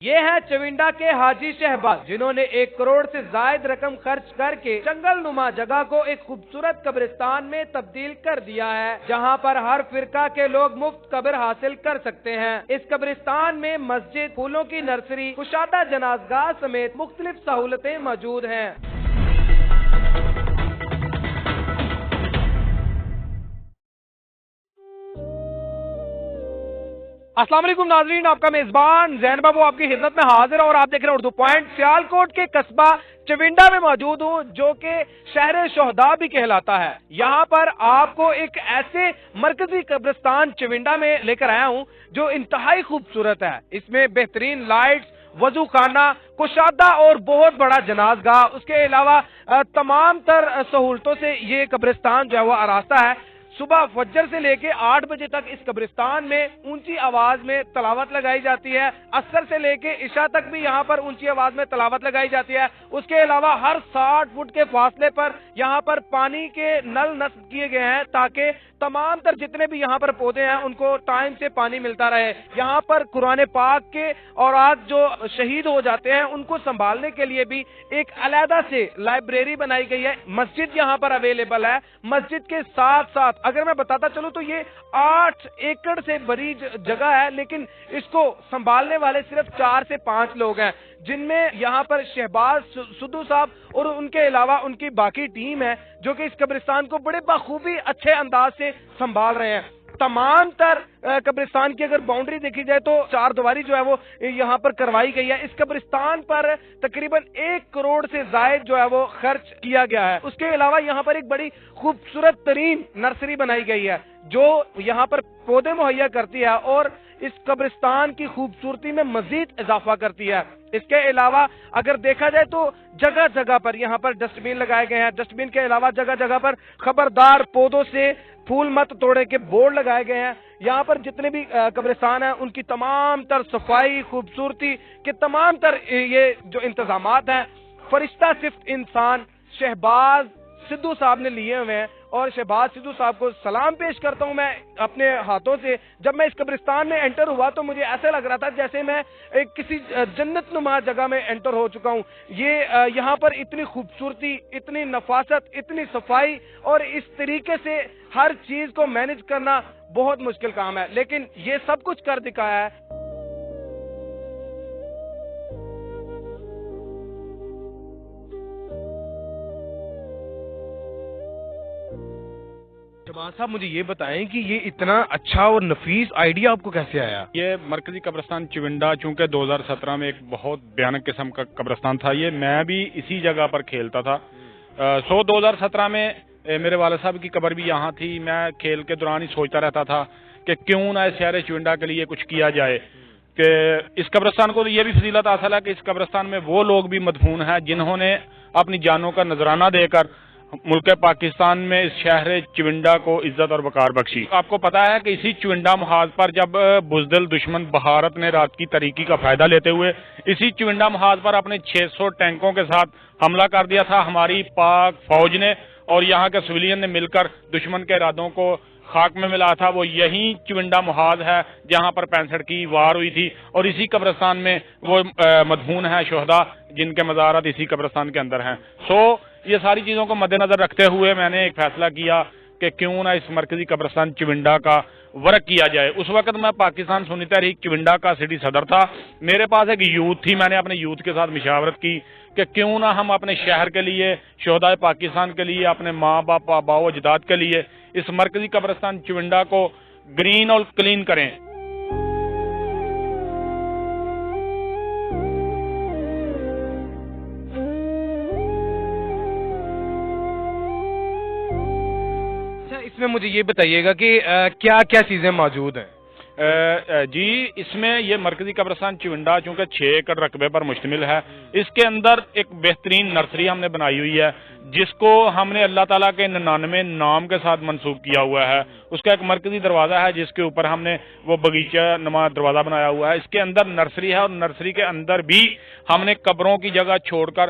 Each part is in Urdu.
یہ ہے چونڈا کے حاجی شہباز، جنہوں نے 1 کروڑ سے زائد رقم خرچ کر کے جنگل نما جگہ کو ایک خوبصورت قبرستان میں تبدیل کر دیا ہے، جہاں پر ہر فرقہ کے لوگ مفت قبر حاصل کر سکتے ہیں۔ اس قبرستان میں مسجد، پھولوں کی نرسری، کشادہ جنازگاہ سمیت مختلف سہولتیں موجود ہیں۔ السلام علیکم ناظرین، آپ کا میزبان زین بابو آپ کی خدمت میں حاضر اور آپ دیکھ رہے ہیں اردو پوائنٹ۔ سیالکوٹ کے قصبہ چونڈا میں موجود ہوں، جو کہ شہر شہداء بھی کہلاتا ہے۔ یہاں پر آپ کو ایک ایسے مرکزی قبرستان چونڈا میں لے کر آیا ہوں جو انتہائی خوبصورت ہے۔ اس میں بہترین لائٹس، وضو خانہ، کشادہ اور بہت بڑا جنازگاہ، اس کے علاوہ تمام تر سہولتوں سے یہ قبرستان جو ہے وہ آراستہ ہے۔ صبح فجر سے لے کے 8 بجے تک اس قبرستان میں اونچی آواز میں تلاوت لگائی جاتی ہے۔ عصر سے لے کے عشاء تک بھی یہاں پر اونچی آواز میں تلاوت لگائی جاتی ہے۔ اس کے علاوہ ہر 60 فٹ کے فاصلے پر یہاں پر پانی کے نل نصب کیے گئے ہیں تاکہ تمام تر جتنے بھی یہاں پر پودے ہیں ان کو ٹائم سے پانی ملتا رہے۔ یہاں پر قرآن پاک کے اورات جو شہید ہو جاتے ہیں ان کو سنبھالنے کے لیے بھی ایک علیحدہ سے لائبریری بنائی گئی ہے۔ مسجد یہاں پر اویلیبل ہے۔ مسجد کے ساتھ ساتھ اگر میں بتاتا چلوں تو یہ 8 ایکڑ سے بڑی جگہ ہے، لیکن اس کو سنبھالنے والے صرف 4 سے 5 لوگ ہیں، جن میں یہاں پر شہباز سدھو صاحب اور ان کے علاوہ ان کی باقی ٹیم ہے جو کہ اس قبرستان کو بڑے بخوبی اچھے انداز سے سنبھال رہے ہیں۔ تمام تر قبرستان کی اگر باؤنڈری دیکھی جائے تو 4 دیواری جو ہے وہ یہاں پر کروائی گئی ہے۔ اس قبرستان پر تقریباً 1 کروڑ سے زائد جو ہے وہ خرچ کیا گیا ہے۔ اس کے علاوہ یہاں پر ایک بڑی خوبصورت ترین نرسری بنائی گئی ہے جو یہاں پر پودے مہیا کرتی ہے اور اس قبرستان کی خوبصورتی میں مزید اضافہ کرتی ہے۔ اس کے علاوہ اگر دیکھا جائے تو جگہ جگہ پر یہاں پر ڈسٹ بین لگائے گئے ہیں۔ ڈسٹ بین کے علاوہ جگہ جگہ پر خبردار پودوں سے پھول مت توڑے کے بورڈ لگائے گئے ہیں۔ یہاں پر جتنے بھی قبرستان ہیں ان کی تمام تر صفائی، خوبصورتی کے تمام تر یہ جو انتظامات ہیں فرشتہ صرف انسان شہباز سدھو صاحب نے لیے ہوئے ہیں، اور شہباز سدھو صاحب کو سلام پیش کرتا ہوں میں اپنے ہاتھوں سے۔ جب میں اس قبرستان میں انٹر ہوا تو مجھے ایسا لگ رہا تھا جیسے میں کسی جنت نما جگہ میں انٹر ہو چکا ہوں۔ یہ یہاں پر اتنی خوبصورتی، اتنی نفاست، اتنی صفائی اور اس طریقے سے ہر چیز کو مینج کرنا بہت مشکل کام ہے، لیکن یہ سب کچھ کر دکھایا ہے۔ شہباز صاحب مجھے یہ بتائیں کہ یہ اتنا اچھا اور نفیس آئیڈیا آپ کو کیسے آیا؟ یہ مرکزی قبرستان چونڈا چونکہ 2017 میں ایک بہت بھیانک قسم کا قبرستان تھا، یہ میں بھی اسی جگہ پر کھیلتا تھا۔ 2017 میں میرے والد صاحب کی قبر بھی یہاں تھی۔ میں کھیل کے دوران ہی سوچتا رہتا تھا کہ کیوں نہ اس شہر چونڈا کے لیے کچھ کیا جائے، کہ اس قبرستان کو یہ بھی فضیلت حاصل ہے کہ اس قبرستان میں وہ لوگ بھی مدفون ہیں جنہوں نے اپنی جانوں کا نذرانہ دے کر ملک پاکستان میں اس شہر چونڈا کو عزت اور وقار بخشی۔ آپ کو پتا ہے کہ اسی چونڈا محاذ پر جب بزدل دشمن بھارت نے رات کی تاریکی کا فائدہ لیتے ہوئے اسی چونڈا محاذ پر اپنے 600 ٹینکوں کے ساتھ حملہ کر دیا تھا ہماری پاک فوج نے، اور یہاں کے سویلین نے مل کر دشمن کے ارادوں کو خاک میں ملا تھا، وہ یہی چونڈا محاذ ہے جہاں پر 65 کی وار ہوئی تھی، اور اسی قبرستان میں وہ مدفون ہیں شہداء جن کے مزارات اسی قبرستان کے اندر ہیں۔ یہ ساری چیزوں کو مد نظر رکھتے ہوئے میں نے ایک فیصلہ کیا کہ کیوں نہ اس مرکزی قبرستان چونڈا کا ورک کیا جائے۔ اس وقت میں پاکستان سنی تحریک چونڈا کا سٹی صدر تھا۔ میرے پاس ایک یوتھ تھی، میں نے اپنے یوتھ کے ساتھ مشاورت کی کہ کیوں نہ ہم اپنے شہر کے لیے، شہداء پاکستان کے لیے، اپنے ماں باپ آباء و اجداد کے لیے اس مرکزی قبرستان چونڈا کو گرین اور کلین کریں۔ اس میں مجھے یہ بتائیے گا کہ کیا کیا چیزیں موجود ہیں؟ جی، اس میں یہ مرکزی قبرستان چونڈا چونکہ 6 ایکڑ رقبے پر مشتمل ہے، اس کے اندر ایک بہترین نرسری ہم نے بنائی ہوئی ہے جس کو ہم نے اللہ تعالیٰ کے 99 نام کے ساتھ منسوب کیا ہوا ہے۔ اس کا ایک مرکزی دروازہ ہے جس کے اوپر ہم نے وہ باغیچہ نما دروازہ بنایا ہوا ہے۔ اس کے اندر نرسری ہے، اور نرسری کے اندر بھی ہم نے قبروں کی جگہ چھوڑ کر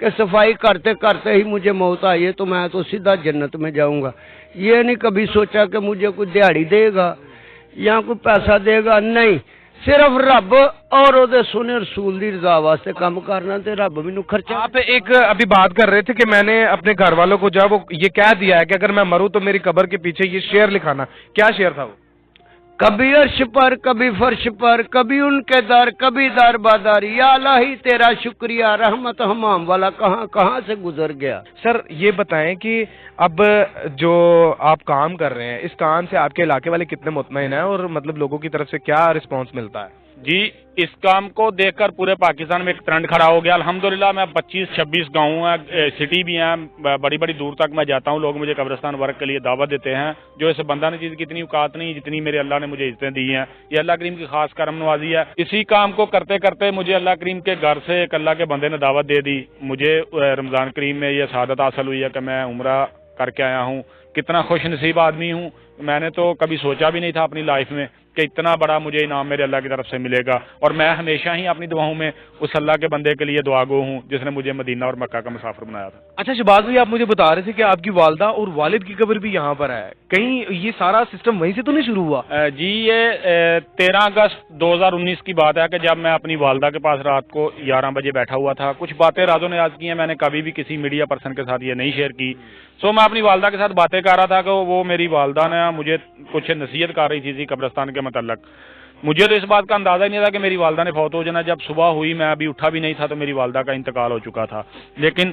کہ صفائی کرتے کرتے ہی مجھے موت آئی ہے تو میں تو سیدھا جنت میں جاؤں گا. یہ نہیں کبھی سوچا کہ مجھے کوئی دیہڑی دے گا یا کوئی پیسہ دے گا, نہیں, صرف رب اور دے سونے رسول دی رضا واسطے کام کرنا تے رب مینوں خرچہ. آپ ایک ابھی بات کر رہے تھے کہ میں نے اپنے گھر والوں کو جب وہ یہ کہہ دیا ہے کہ اگر میں مروں تو میری قبر کے پیچھے یہ شعر لکھانا, کیا شعر تھا وہ؟ کبھی عرش پر کبھی فرش پر کبھی ان کے در کبھی دار بادار, یا الہی تیرا شکریہ رحمت حمام والا کہاں کہاں سے گزر گیا. سر یہ بتائیں کہ اب جو آپ کام کر رہے ہیں اس کام سے آپ کے علاقے والے کتنے مطمئن ہیں اور مطلب لوگوں کی طرف سے کیا رسپانس ملتا ہے؟ جی, اس کام کو دیکھ کر پورے پاکستان میں ایک ٹرینڈ کھڑا ہو گیا. الحمدللہ میں 25-26 گاؤں ہیں, سٹی بھی ہیں, بڑی بڑی دور تک میں جاتا ہوں. لوگ مجھے قبرستان ورک کے لیے دعوت دیتے ہیں, جو اس بندہ نے چیز کی اتنی اوقات نہیں جتنی میرے اللہ نے مجھے عزتیں دی ہیں. یہ اللہ کریم کی خاص کرم نوازی ہے. اسی کام کو کرتے کرتے مجھے اللہ کریم کے گھر سے ایک اللہ کے بندے نے دعوت دے دی. مجھے رمضان کریم میں یہ سعادت حاصل ہوئی ہے کہ میں عمرہ کر کے آیا ہوں. کتنا خوش نصیب آدمی ہوں. میں نے تو کبھی سوچا بھی نہیں تھا اپنی لائف میں کہ اتنا بڑا مجھے انعام میرے اللہ کی طرف سے ملے گا. اور میں ہمیشہ ہی اپنی دعاؤں میں اس اللہ کے بندے کے لیے دعا گو ہوں جس نے مجھے مدینہ اور مکہ کا مسافر بنایا تھا. اچھا شہباز بھائی, آپ مجھے بتا رہے تھے کہ آپ کی والدہ اور والد کی قبر بھی یہاں پر ہے, کہیں یہ سارا سسٹم وہیں سے تو نہیں شروع ہوا؟ جی, یہ 13 اگست 2019 کی بات ہے کہ جب میں اپنی والدہ کے پاس رات کو 11 بجے بیٹھا ہوا تھا. کچھ باتیں راز و نیاز کی ہیں, میں نے کبھی بھی کسی میڈیا پرسن کے ساتھ یہ نہیں شیئر کی. میں اپنی والدہ کے ساتھ باتیں کر رہا تھا کہ وہ میری والدہ نے مجھے کچھ نصیحت کر رہی تھی قبرستان کے متعلق. مجھے تو اس بات کا اندازہ ہی نہیں تھا کہ میری والدہ نے فوت ہو جانا. جب صبح ہوئی میں ابھی اٹھا بھی نہیں تھا تو میری والدہ کا انتقال ہو چکا تھا. لیکن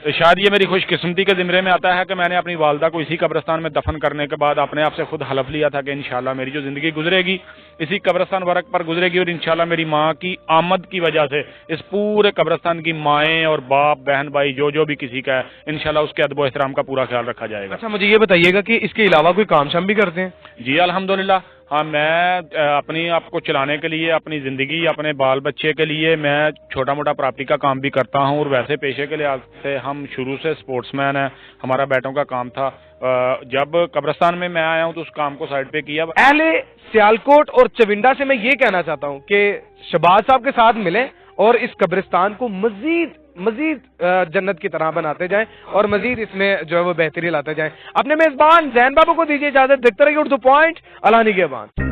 شاید یہ میری خوش قسمتی کے زمرے میں آتا ہے کہ میں نے اپنی والدہ کو اسی قبرستان میں دفن کرنے کے بعد اپنے آپ سے خود حلف لیا تھا کہ انشاءاللہ میری جو زندگی گزرے گی اسی قبرستان ورک پر گزرے گی, اور انشاءاللہ میری ماں کی آمد کی وجہ سے اس پورے قبرستان کی مائیں اور باپ بہن بھائی جو بھی کسی کا ہے انشاءاللہ اس کے ادب و احترام کا پورا خیال رکھا جائے گا. اچھا مجھے یہ بتائیے گا کہ اس کے علاوہ کوئی کام شام بھی کرتے ہیں؟ جی الحمدللہ, ہاں, میں اپنی آپ کو چلانے کے لیے, اپنی زندگی, اپنے بال بچے کے لیے میں چھوٹا موٹا پراپرٹی کا کام بھی کرتا ہوں. اور ویسے پیشے کے لحاظ سے ہم شروع سے سپورٹس مین ہیں. ہمارا بیٹوں کا کام تھا. جب قبرستان میں آیا ہوں تو اس کام کو سائڈ پہ کیا. اہل سیالکوٹ اور چونڈا سے میں یہ کہنا چاہتا ہوں کہ شہباز صاحب کے ساتھ ملیں اور اس قبرستان کو مزید جنت کی طرح بناتے جائیں اور مزید اس میں جو ہے وہ بہتری لاتے جائیں. اپنے میزبان زین بابو کو دیجیے اجازت. دیکھتے رہیے اردو پوائنٹ, اللہ نگہبان.